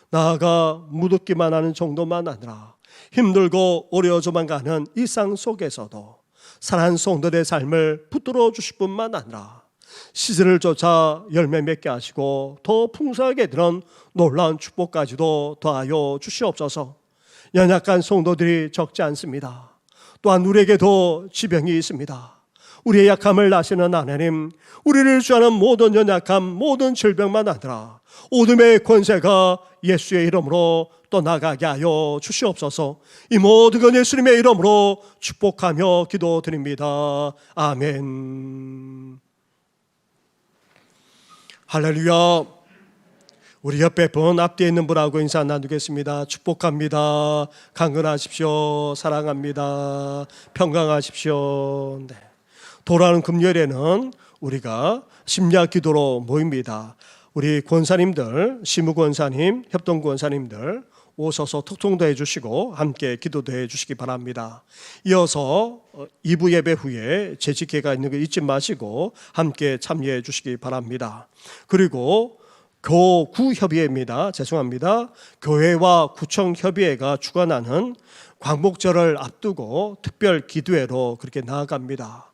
Speaker 1: 나아가 무덥기만 하는 정도만 아니라 힘들고 어려워져만 가는 일상 속에서도 사랑하는 성도들의 삶을 붙들어 주실 뿐만 아니라 시즌을 쫓아 열매 맺게 하시고 더 풍성하게 드는 놀라운 축복까지도 더하여 주시옵소서. 연약한 성도들이 적지 않습니다. 또한 우리에게도 지병이 있습니다. 우리의 약함을 아시는 하나님, 우리를 주하는 모든 연약함, 모든 질병만 아니라 어둠의 권세가 예수의 이름으로 떠나가게 하여 주시옵소서. 이 모든 건 예수님의 이름으로 축복하며 기도드립니다. 아멘. 할렐루야. 우리 옆에 분, 앞뒤에 있는 분하고 인사 나누겠습니다. 축복합니다. 강건하십시오. 사랑합니다. 평강하십시오. 네. 돌아오는 금요일에는 우리가 심야 기도로 모입니다. 우리 권사님들, 시무권사님, 협동권사님들 오셔서 톡통도 해주시고 함께 기도도 해주시기 바랍니다. 이어서 2부 예배 후에 재직회가 있는 거 잊지 마시고 함께 참여해 주시기 바랍니다. 그리고 교구협의회입니다. 죄송합니다. 교회와 구청협의회가 주관하는 광복절을 앞두고 특별 기도회로 그렇게 나아갑니다.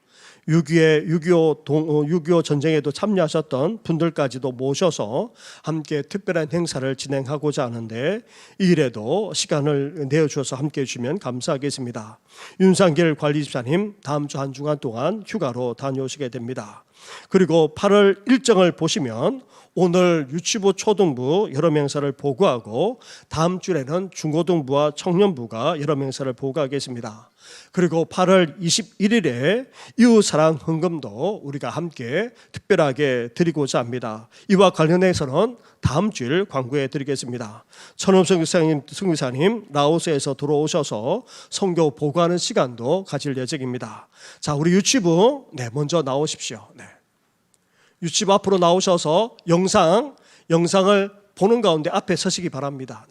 Speaker 1: 6.25 전쟁에도 참여하셨던 분들까지도 모셔서 함께 특별한 행사를 진행하고자 하는데, 이 일에도 시간을 내어주셔서 함께 해주시면 감사하겠습니다. 윤상길 관리집사님 다음 주 한 주간 동안 휴가로 다녀오시게 됩니다. 그리고 8월 일정을 보시면 오늘 유치부 초등부 여러 행사를 보고하고 다음 주에는 중고등부와 청년부가 여러 행사를 보고하겠습니다. 그리고 8월 21일에 이웃사랑 헌금도 우리가 함께 특별하게 드리고자 합니다. 이와 관련해서는 다음 주일 광고해 드리겠습니다. 천업성 성교사님 라오스에서 들어오셔서 선교 보고하는 시간도 가질 예정입니다. 자, 우리 유치부 먼저 나오십시오. 유치부 앞으로 나오셔서 영상을 보는 가운데 앞에 서시기 바랍니다.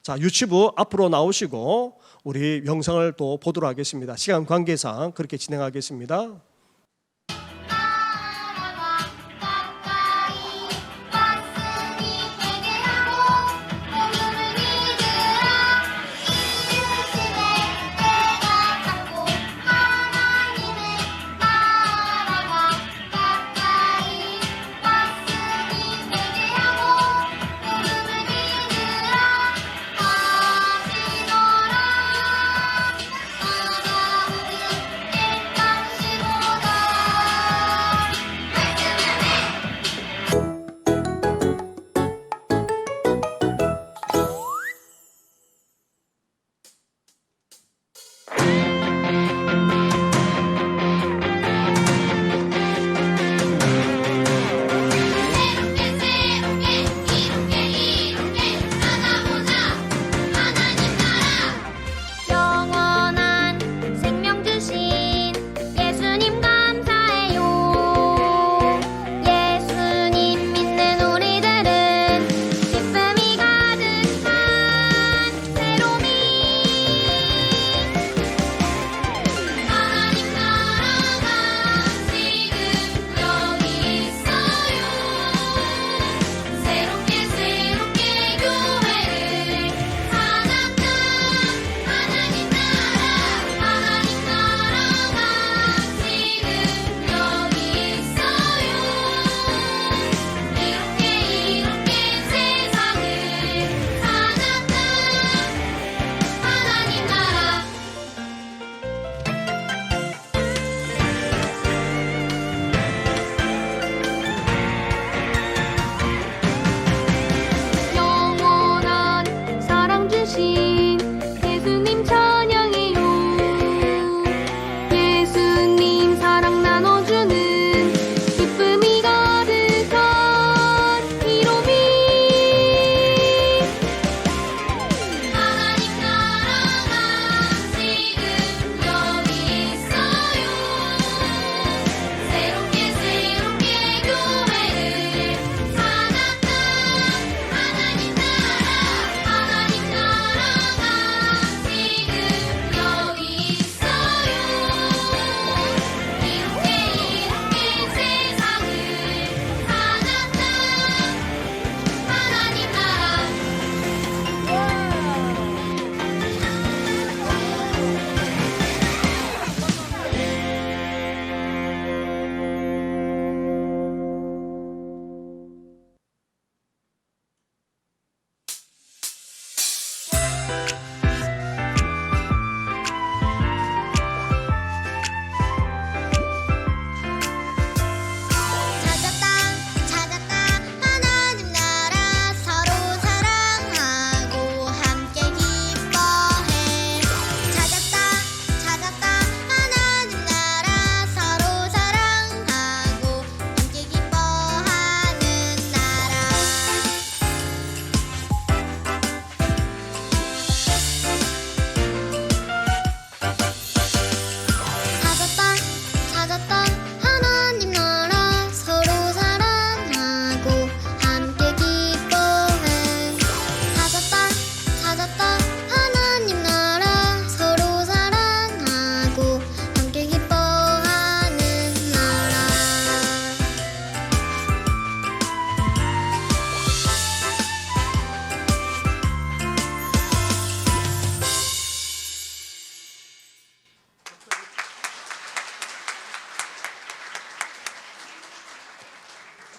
Speaker 1: 자, 유치부 앞으로 나오시고 우리 영상을 또 보도록 하겠습니다. 시간 관계상 그렇게 진행하겠습니다.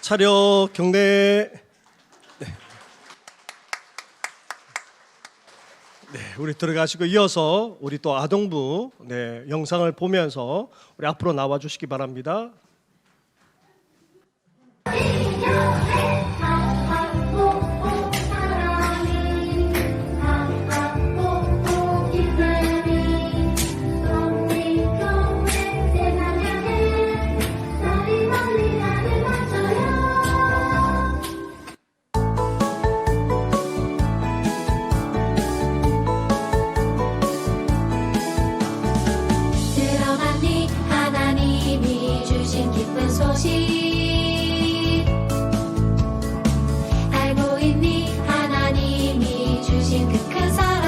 Speaker 1: 차렷 경례. 네, 우리 들어가시고 이어서 우리 또 아동부 영상을 보면서 우리 앞으로 나와 주시기 바랍니다.
Speaker 4: 들어봤니 하나님이 주신 기쁜 소식 알고 있니 하나님이 주신 그 큰 사랑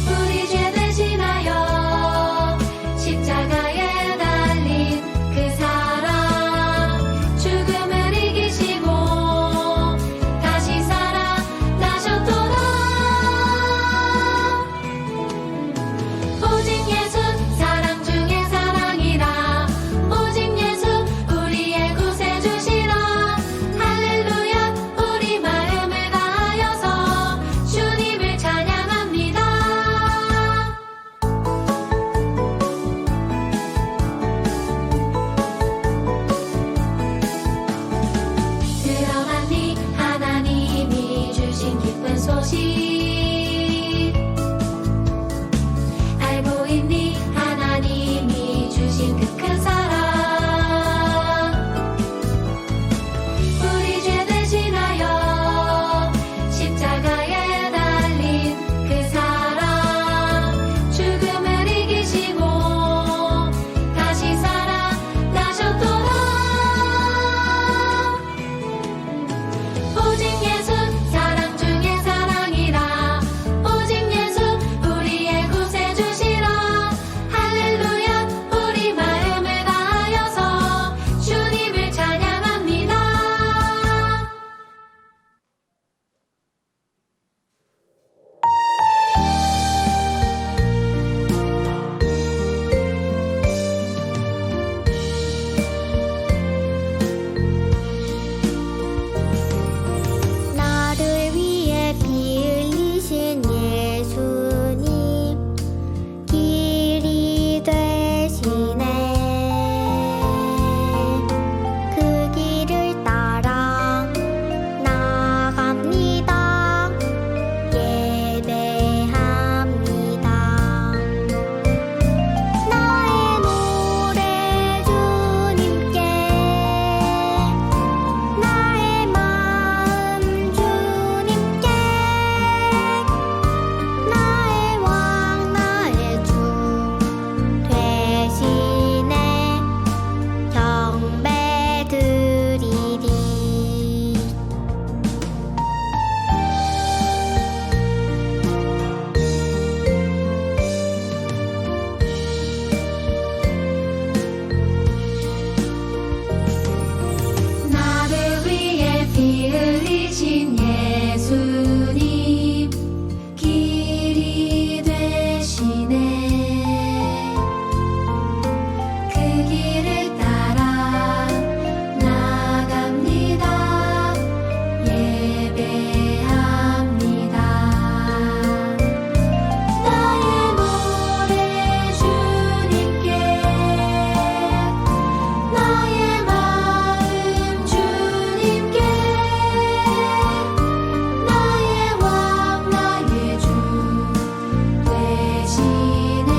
Speaker 4: 우리 죄 대신하여 십자가에 달린 그 사랑 죽음을 이기시고 다시 살아나셨도다 오직 예수 사랑 중에 사랑이라 오직 예수 우리의 구세주시라 할렐루야 우리 마음을 다하여서 주님을 찬양합니다 들어봤니 하나님이 주신 기쁜 소식 알고 있니 하나님이 주신 그 큰 사랑 우리 죄 대신하여 십자가에 달린 그 사랑 죽음을 이기시고 다시 살아나셨도다 오직 예수 사랑 중에 사랑이라 오직 예수 우리의 구세주시라 할렐루야 우리 마음을 다하여서 주님을 찬양합니다
Speaker 5: 나를 위해 피 흘리신 예수님 길이 되시네 그 길을 따라 나갑니다 예배합니다 나의 노래 주님께 나의 마음 주님께 나의 왕 나의 주 되시네 경배 드리리
Speaker 4: 나를 위해 피 흘리신 예수님 길이 되시네 그 길을 따라 나갑니다 예배합니다 나의 노래 주님께 나의 마음 주님께 나의 왕 나의 주 되시네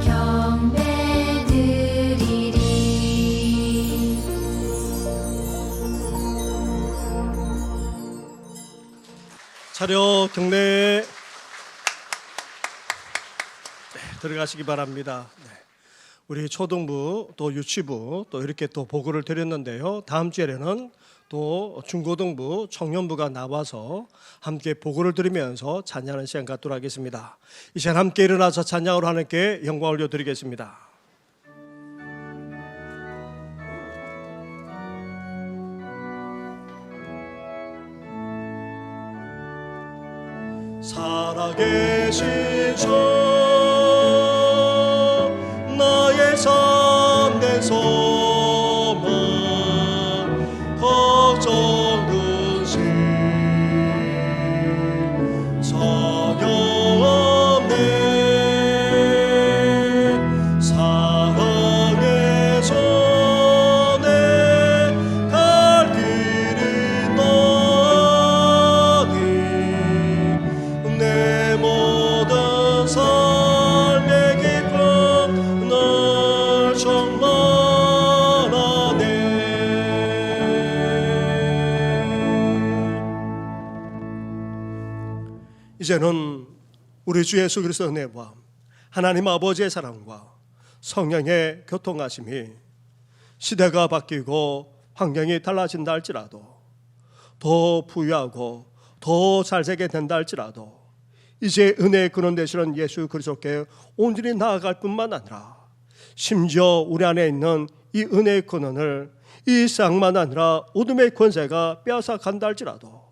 Speaker 4: 경배 드리리
Speaker 1: 차렷 경례. 들어가시기 바랍니다. 우리 초등부 또 유치부 또 이렇게 또 보고를 드렸는데요. 다음 주에는 또 중고등부 청년부가 나와서 함께 보고를 드리면서 찬양하는 시간 갖도록 하겠습니다. 이 시간 함께 일어나서 찬양으로 하나님께 영광을 올려드리겠습니다. 살아계신 주 나의 삶의 소 이제는 우리 주 예수 그리스도의 은혜와 하나님 아버지의 사랑과 성령의 교통하심이 시대가 바뀌고 환경이 달라진다 할지라도, 더 부유하고 더 잘되게 된다 할지라도, 이제 은혜의 근원 되시는 예수 그리스도께 온전히 나아갈 뿐만 아니라 심지어 우리 안에 있는 이 은혜의 근원을 이 세상만 아니라 어둠의 권세가 빼앗아 간다 할지라도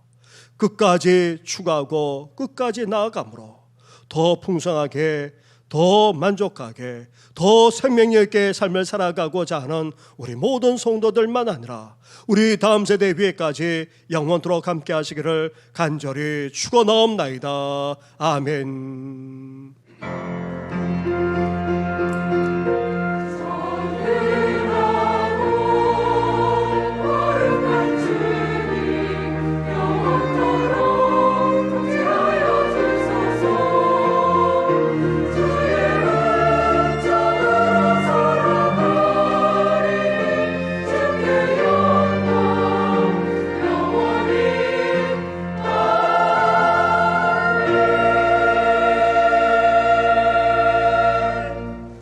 Speaker 1: 끝까지 추구하고 끝까지 나아감으로 더 풍성하게, 더 만족하게, 더 생명력 있게 삶을 살아가고자 하는 우리 모든 성도들만 아니라 우리 다음 세대 위에까지 영원토록 함께 하시기를 간절히 축원하옵나이다. 아멘.